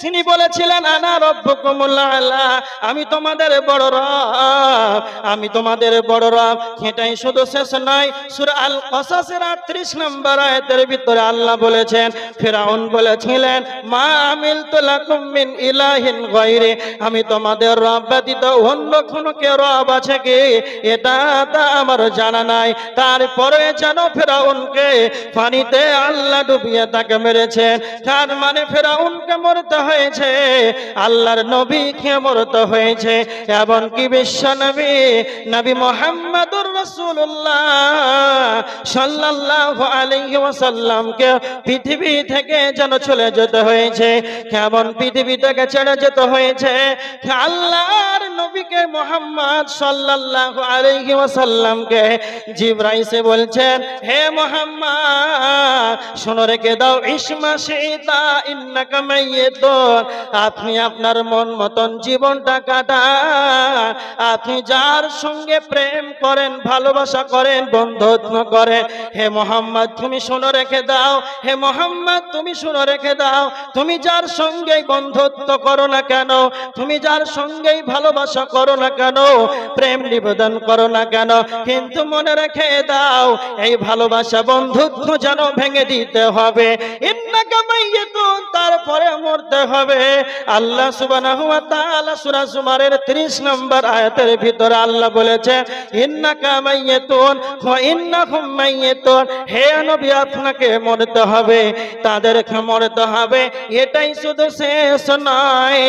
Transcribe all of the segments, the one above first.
তিনি বলেছিলেন আনা রব্বুকুমুল আলা, আমি তোমাদের বড় রব, আমি তোমাদের বড় রব। এটাই শুধু শেষ নয়, সূরা আল কসাসের 38 নম্বর আয়াতের ভিতরে আল্লাহ বলেছেন, ফিরআউন বলেছিলেন মা আমিলতু লাকুম মিন ইলাহিন গায়রি, আমি তোমাদের রব ব্যতীত অন্য কোনো কে রব আছে কি এটা আমার জানা নাই। তারপরে যেন ফিরআউনকে পানিতে আল্লাহ ডুবিয়ে তাকে মেরেছেন। তার মানে ফিরআউনকে মরতে হয়েছে, আল্লাহর নবীকে মরতে হয়েছে, এবং কি বিশ্ব নবী নবী মুহাম্মদুর রাসূলুল্লাহ সাল্লাল্লাহু আলাইহি ওয়াসাল্লামকে পৃথিবী থেকে যেন চলে যেতে হয়েছে। কেমন পৃথিবী থেকে ছেড়ে যেতে হয়েছে? আল্লাহর নবীকে মুহাম্মদ সাল্লাল্লাহু আলাইহি ওয়াসাল্লামকে জিবরাইল বলছেন, হে মুহাম্মদ শুনে রেখে দাও, ইসমা শিতা ইন্নাকা মাইয়িতুন, আপনি আপনার মন মতন জীবনটা কাটান। আপনি যার সঙ্গে প্রেম করেন, ভালোবাসা করেন, বন্ধুত্ব করেন, হে মুহাম্মদ তুমি শুনে রেখে দাও, হে মুহাম্মদ তুমি শুনে রেখে দাও, তুমি যার সঙ্গেই বন্ধুত্ব করো না কেন, তুমি যার সঙ্গেই ভালোবাসা করো না কেন, প্রেম নিবেদন করো না কেন, কিন্তু মনে রেখে দাও এই ভালোবাসা বন্ধুত্ব যেন ভেঙে দিতে হবে। ইন্নাকা মাইয়িতুন, তারপরে মরতে হবে। আল্লাহ সুবহানাহু ওয়া তাআলা সূরা জুমারের 30 নম্বর আয়াতের ভিতরে আল্লাহ বলেছেন ইন্নাকা মাইয়িতুন ওয়া ইন্নাহুম মাইয়িতুন, হে নবী আপনাকে মরতে হবে, তাদেরকে মরতে হবে। এটাই শুধু শেষ নয়,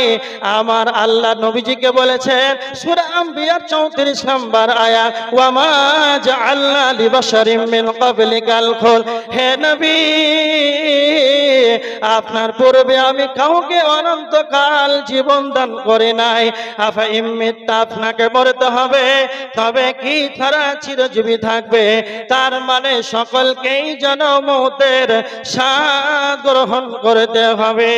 আমার আল্লাহ নবীজিকে বলেছেন সূরা আম্বিয়ার 34 নম্বর আয়াত, ওয়া মা জাআলনা লিবাশারিম মিন ক্বাবলিকাল খুল, হে নবী আপনার পূর্বে আমি কাউকে অনন্তকাল জীবন দান করি নাই। আফা ইম্মিতা, আপনাকে মরতে হবে, তবে কি তারা চিরজীবী থাকবে? তার মানে সকলকেই যেন মওতের স্বাদ গ্রহণ করতে হবে।